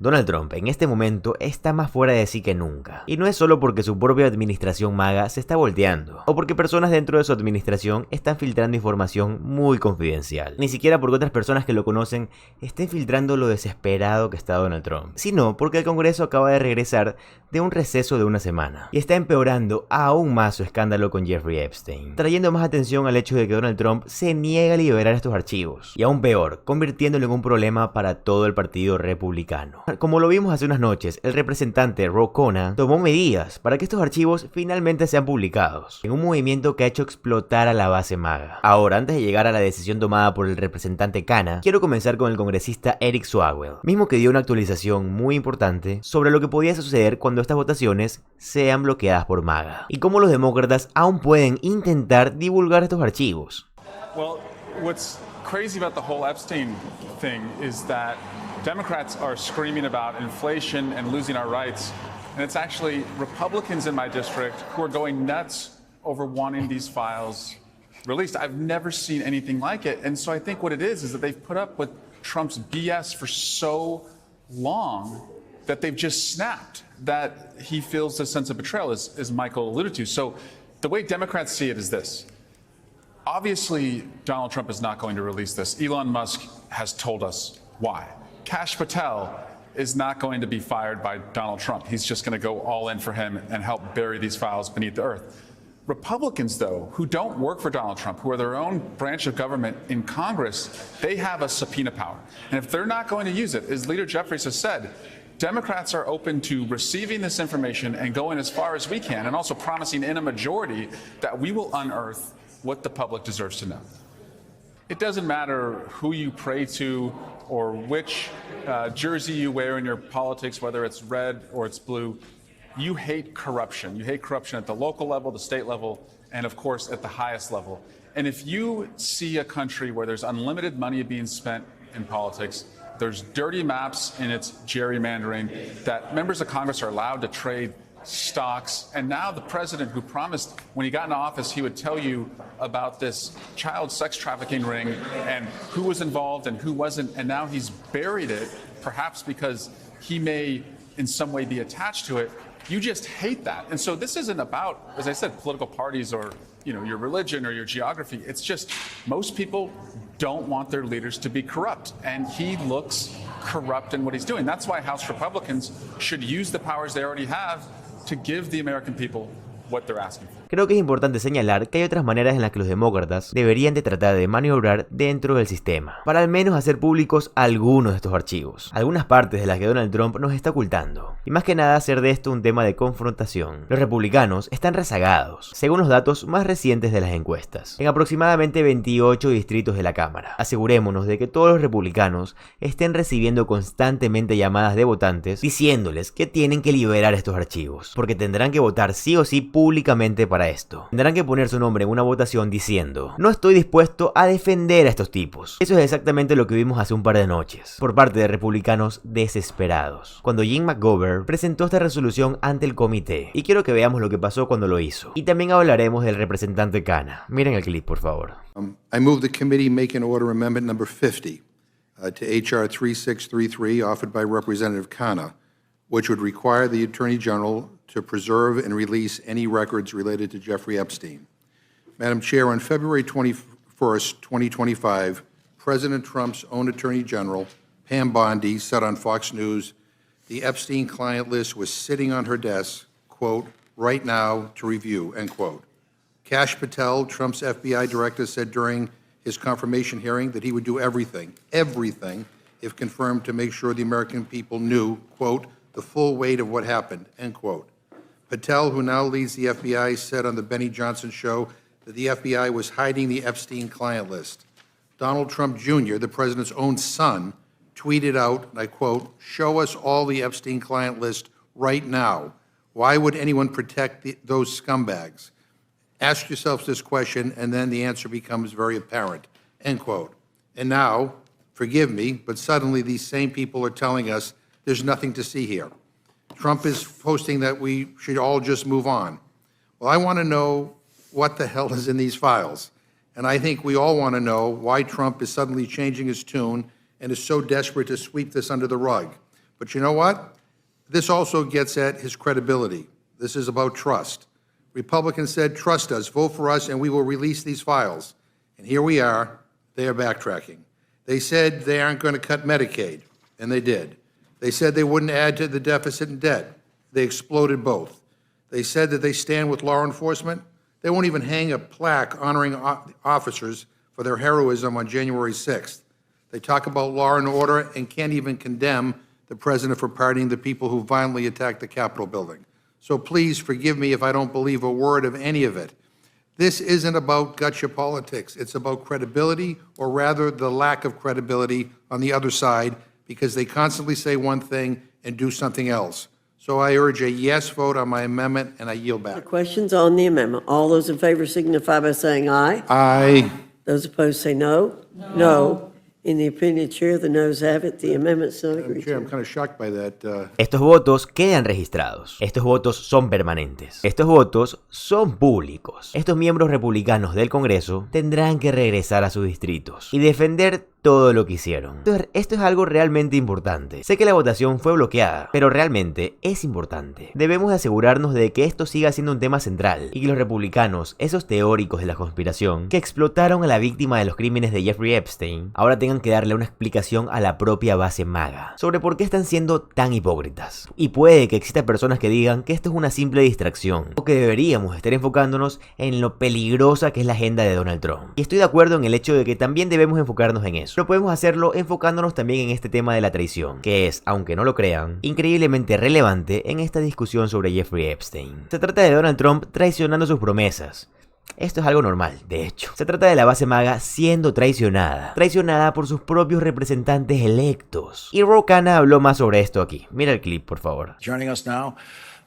Donald Trump en este momento está más fuera de sí que nunca. Y no es solo porque su propia administración MAGA se está volteando, o porque personas dentro de su administración están filtrando información muy confidencial. Ni siquiera porque otras personas que lo conocen estén filtrando lo desesperado que está Donald Trump, sino porque el Congreso acaba de regresar de un receso de una semana y está empeorando aún más su escándalo con Jeffrey Epstein, trayendo más atención al hecho de que Donald Trump se niega a liberar estos archivos, y aún peor, convirtiéndolo en un problema para todo el partido republicano. Como lo vimos hace unas noches, el representante Ro Khanna tomó medidas para que estos archivos finalmente sean publicados, en un movimiento que ha hecho explotar a la base MAGA. Ahora, antes de llegar a la decisión tomada por el representante Khanna, quiero comenzar con el congresista Eric Swalwell, mismo que dio una actualización muy importante sobre lo que podía suceder cuando estas votaciones sean bloqueadas por MAGA, y cómo los demócratas aún pueden intentar divulgar estos archivos. Well, what's crazy about the whole Epstein thing is that Democrats are screaming about inflation and losing our rights, and it's actually Republicans in my district who are going nuts over wanting these files released. I've never seen anything like it, and so I think what it is that they've put up with Trump's BS for so long that they've just snapped, that he feels a sense of betrayal, as Michael alluded to. So the way Democrats see it is this. Obviously, Donald Trump is not going to release this. Elon Musk has told us why. Kash Patel is not going to be fired by Donald Trump. He's just going to go all in for him and help bury these files beneath the earth. Republicans, though, who don't work for Donald Trump, who are their own branch of government in Congress, they have a subpoena power. And if they're not going to use it, as Leader Jeffries has said, Democrats are open to receiving this information and going as far as we can, and also promising in a majority that we will unearth what the public deserves to know. It doesn't matter who you pray to or which jersey you wear in your politics, whether it's red or it's blue. You hate corruption. You hate corruption at the local level, the state level, and of course at the highest level. And if you see a country where there's unlimited money being spent in politics, there's dirty maps in its gerrymandering, that members of Congress are allowed to trade stocks, and now the president, who promised when he got into office he would tell you about this child sex trafficking ring and who was involved and who wasn't, and now he's buried it, perhaps because he may in some way be attached to it. You just hate that. And so this isn't about, as I said, political parties or your religion or your geography. It's just most people don't want their leaders to be corrupt, and he looks corrupt in what he's doing. That's why House Republicans should use the powers they already have to give the American people what they're asking for. Creo que es importante señalar que hay otras maneras en las que los demócratas deberían de tratar de maniobrar dentro del sistema, para al menos hacer públicos algunos de estos archivos, algunas partes de las que Donald Trump nos está ocultando, y más que nada hacer de esto un tema de confrontación. Los republicanos están rezagados, según los datos más recientes de las encuestas, en aproximadamente 28 distritos de la Cámara. Asegurémonos de que todos los republicanos estén recibiendo constantemente llamadas de votantes diciéndoles que tienen que liberar estos archivos, porque tendrán que votar sí o sí públicamente para esto. Tendrán que poner su nombre en una votación diciendo: no estoy dispuesto a defender a estos tipos. Eso es exactamente lo que vimos hace un par de noches, por parte de republicanos desesperados, cuando Jim McGovern presentó esta resolución ante el comité. Y quiero que veamos lo que pasó cuando lo hizo. Y también hablaremos del representante Khanna. Miren el clip, por favor. I move the committee make an order amendment number 50 to H.R. 3633 offered by Representative Khanna, which would require the Attorney General to preserve and release any records related to Jeffrey Epstein. Madam Chair, on February 21st, 2025, President Trump's own Attorney General, Pam Bondi, said on Fox News, the Epstein client list was sitting on her desk, quote, right now to review, end quote. Kash Patel, Trump's FBI director, said during his confirmation hearing that he would do everything, if confirmed, to make sure the American people knew, quote, the full weight of what happened, end quote. Patel, who now leads the FBI, said on the Benny Johnson show that the FBI was hiding the Epstein client list. Donald Trump Jr., the president's own son, tweeted out, and I quote, show us all the Epstein client list right now. Why would anyone protect those scumbags? Ask yourselves this question, and then the answer becomes very apparent, end quote. And now, forgive me, but suddenly these same people are telling us there's nothing to see here. Trump is posting that we should all just move on. Well, I want to know what the hell is in these files. And I think we all want to know why Trump is suddenly changing his tune and is so desperate to sweep this under the rug. But you know what? This also gets at his credibility. This is about trust. Republicans said, trust us, vote for us, and we will release these files. And here we are. They are backtracking. They said they aren't going to cut Medicaid, and they did. They said they wouldn't add to the deficit and debt. They exploded both. They said that they stand with law enforcement. They won't even hang a plaque honoring officers for their heroism on January 6th. They talk about law and order and can't even condemn the president for pardoning the people who violently attacked the Capitol building. So please forgive me if I don't believe a word of any of it. This isn't about gotcha politics. It's about credibility, or rather the lack of credibility on the other side, because they constantly say one thing and do something else. So I urge a yes vote on my amendment, and I yield back. Questions on the amendment? All those in favor signify by saying aye. Aye. Those opposed say no. No. In the opinion of the chair, the noes have it. The amendment's not agreed Chair, to. I'm kind of shocked by that. Estos votos quedan registrados. Estos votos son permanentes. Estos votos son públicos. Estos miembros republicanos del Congreso tendrán que regresar a sus distritos y defender todo lo que hicieron. Esto es algo realmente importante. Sé que la votación fue bloqueada, pero realmente es importante. Debemos asegurarnos de que esto siga siendo un tema central y que los republicanos, esos teóricos de la conspiración que explotaron a la víctima de los crímenes de Jeffrey Epstein, ahora tengan que darle una explicación a la propia base MAGA sobre por qué están siendo tan hipócritas. Y puede que existan personas que digan que esto es una simple distracción o que deberíamos estar enfocándonos en lo peligrosa que es la agenda de Donald Trump. Y estoy de acuerdo en el hecho de que también debemos enfocarnos en eso. Pero podemos hacerlo enfocándonos también en este tema de la traición, que es, aunque no lo crean, increíblemente relevante en esta discusión sobre Jeffrey Epstein. Se trata de Donald Trump traicionando sus promesas. Esto es algo normal, de hecho. Se trata de la base MAGA siendo traicionada por sus propios representantes electos. Y Ro Khanna habló más sobre esto aquí. Mira el clip, por favor. Joining us now,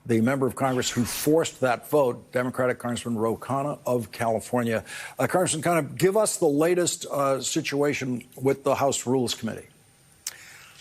the member of Congress who forced that vote, Democratic Congressman Ro Khanna of California. Congressman Khanna, give us the latest situation with the House Rules Committee.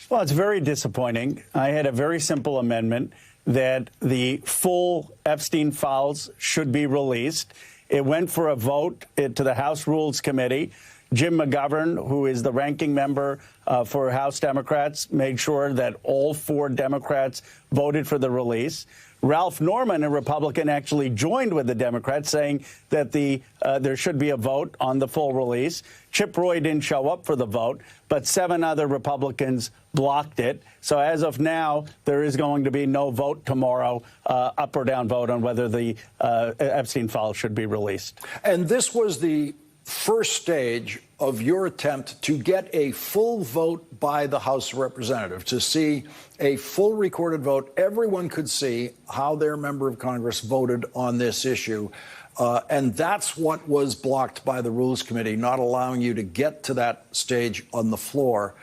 Well, it's very disappointing. I had a very simple amendment that the full Epstein files should be released. It went for a vote to the House Rules Committee. Jim McGovern, who is the ranking member for House Democrats, made sure that all 4 Democrats voted for the release. Ralph Norman, a Republican, actually joined with the Democrats, saying that there should be a vote on the full release. Chip Roy didn't show up for the vote, but 7 other Republicans blocked it. So as of now, there is going to be no vote tomorrow, up or down vote on whether the Epstein file should be released. And this was the first stage of your attempt to get a full vote by the House of Representatives, to see a full recorded vote. Everyone could see how their member of Congress voted on this issue. And that's what was blocked by the Rules Committee, not allowing you to get to that stage on the floor.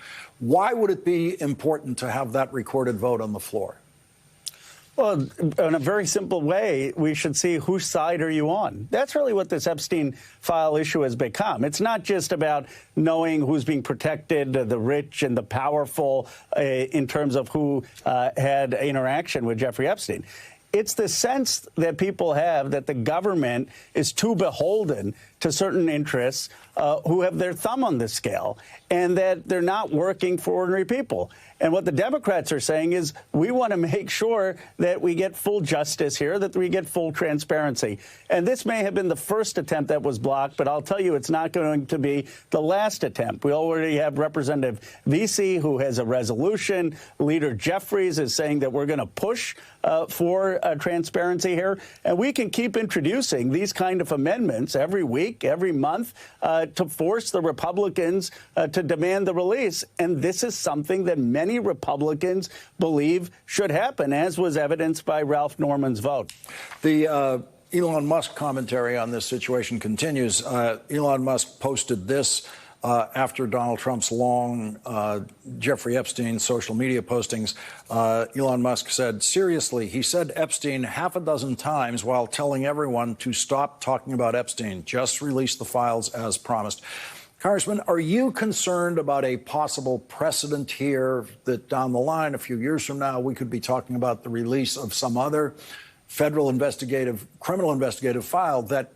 Why would it be important to have that recorded vote on the floor? Well, in a very simple way, we should see whose side are you on. That's really what this Epstein file issue has become. It's not just about knowing who's being protected, the rich and the powerful, in terms of who had interaction with Jeffrey Epstein. It's the sense that people have that the government is too beholden to certain interests who have their thumb on the scale, and that they're not working for ordinary people. And what the Democrats are saying is we want to make sure that we get full justice here, that we get full transparency. And this may have been the first attempt that was blocked, but I'll tell you it's not going to be the last attempt. We already have Representative Vesey, who has a resolution. Leader Jeffries is saying that we're going to push for transparency here. And we can keep introducing these kind of amendments every week, every month, to force the Republicans to demand the release. And this is something that many Republicans believe should happen, as was evidenced by Ralph Norman's vote. The Elon Musk commentary on this situation continues. Elon Musk posted this after Donald Trump's long Jeffrey Epstein social media postings. Elon Musk said, seriously, he said Epstein half a dozen times while telling everyone to stop talking about Epstein. Just release the files as promised. Congressman, are you concerned about a possible precedent here that down the line, a few years from now, we could be talking about the release of some other federal criminal investigative file that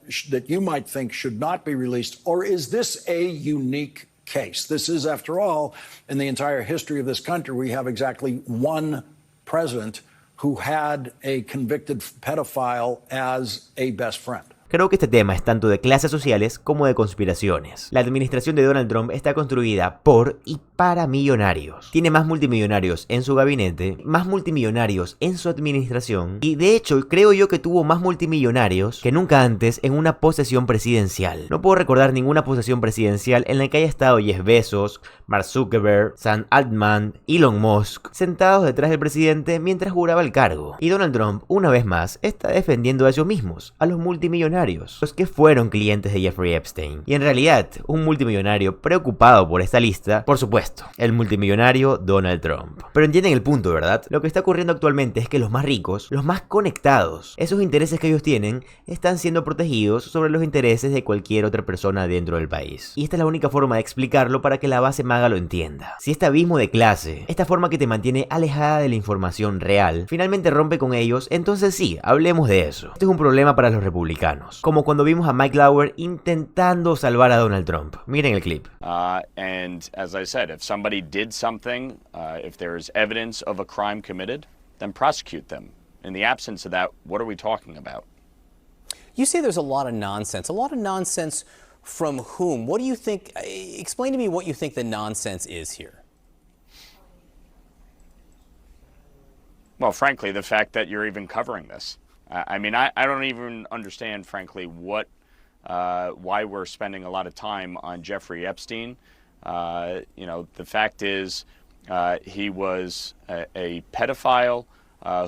you might think should not be released? Or is this a unique case. This is, after all, in the entire history of this country, we have exactly one president who had a convicted pedophile as a best friend. Creo que este tema es tanto de clases sociales como de conspiraciones. La administración de Donald Trump está construida por y para millonarios. Tiene más multimillonarios en su gabinete, más multimillonarios en su administración y de hecho creo yo que tuvo más multimillonarios que nunca antes en una posesión presidencial. No puedo recordar ninguna posesión presidencial en la que haya estado Jeff Bezos, Mark Zuckerberg, Sam Altman, Elon Musk sentados detrás del presidente mientras juraba el cargo. Y Donald Trump, una vez más, está defendiendo a ellos mismos, a los multimillonarios, los que fueron clientes de Jeffrey Epstein. Y en realidad, un multimillonario preocupado por esta lista, por supuesto, el multimillonario Donald Trump. Pero entienden el punto, ¿verdad? Lo que está ocurriendo actualmente es que los más ricos, los más conectados, esos intereses que ellos tienen, están siendo protegidos sobre los intereses de cualquier otra persona dentro del país. Y esta es la única forma de explicarlo para que la base MAGA lo entienda. Si este abismo de clase, esta forma que te mantiene alejada de la información real, finalmente rompe con ellos, entonces sí, hablemos de eso. Este es un problema para los republicanos. Como cuando vimos a Mike Lauer intentando salvar a Donald Trump. Miren el clip. And as I said, if somebody did something, if there is evidence of a crime committed, then prosecute them. In the absence of that, what are we talking about? You say there's a lot of nonsense. A lot of nonsense from whom? What do you think? Explain to me what you think the nonsense is here. Well, frankly, the fact that you're even covering this. I mean, I don't even understand, frankly, why we're spending a lot of time on Jeffrey Epstein. You know, the fact is he was a pedophile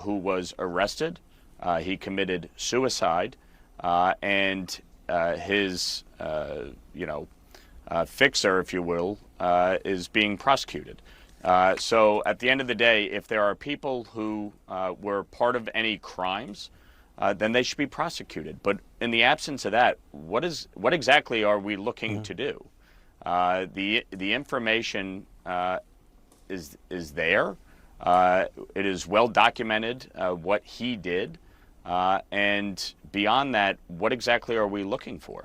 who was arrested. He committed suicide, and his, fixer, if you will, is being prosecuted. So at the end of the day, if there are people who were part of any crimes, then they should be prosecuted. But in the absence of that, what exactly are we looking to do? The information is there. It is well documented what he did, and beyond that, what exactly are we looking for?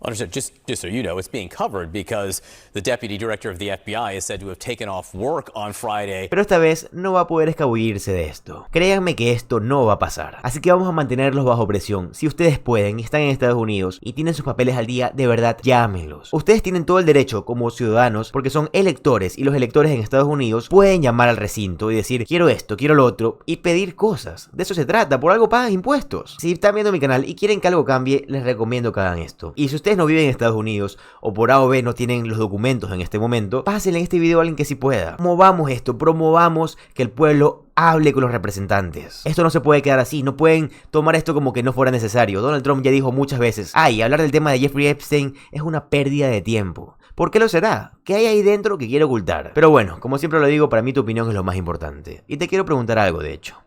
Understood. Just so you know, it's being covered because the deputy director of the FBI is said to have taken off work on Friday. Pero esta vez no va a poder escabullirse de esto. Créanme que esto no va a pasar. Así que vamos a mantenerlos bajo presión. Si ustedes pueden y están en Estados Unidos y tienen sus papeles al día, de verdad, llámenlos. Ustedes tienen todo el derecho como ciudadanos, porque son electores y los electores en Estados Unidos pueden llamar al recinto y decir quiero esto, quiero lo otro y pedir cosas. De eso se trata, por algo pagan impuestos. Si están viendo mi canal y quieren que algo cambie, les recomiendo que hagan esto. Y si ustedes no viven en Estados Unidos o por A o B no tienen los documentos en este momento, pásenle en este video a alguien que sí pueda. Promovamos esto, promovamos que el pueblo hable con los representantes. Esto no se puede quedar así, no pueden tomar esto como que no fuera necesario. Donald Trump ya dijo muchas veces, hablar del tema de Jeffrey Epstein es una pérdida de tiempo. ¿Por qué lo será? ¿Qué hay ahí dentro que quiere ocultar? Pero bueno, como siempre lo digo, para mí tu opinión es lo más importante. Y te quiero preguntar algo, de hecho.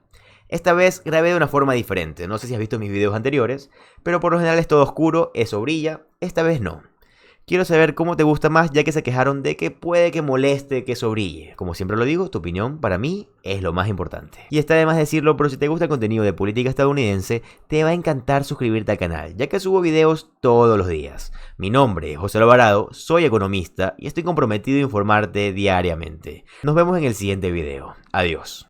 Esta vez grabé de una forma diferente, no sé si has visto mis videos anteriores, pero por lo general es todo oscuro, eso brilla, esta vez no. Quiero saber cómo te gusta más, ya que se quejaron de que puede que moleste que eso brille. Como siempre lo digo, tu opinión para mí es lo más importante. Y está de más decirlo, pero si te gusta el contenido de política estadounidense, te va a encantar suscribirte al canal, ya que subo videos todos los días. Mi nombre es José Alvarado, soy economista y estoy comprometido a informarte diariamente. Nos vemos en el siguiente video. Adiós.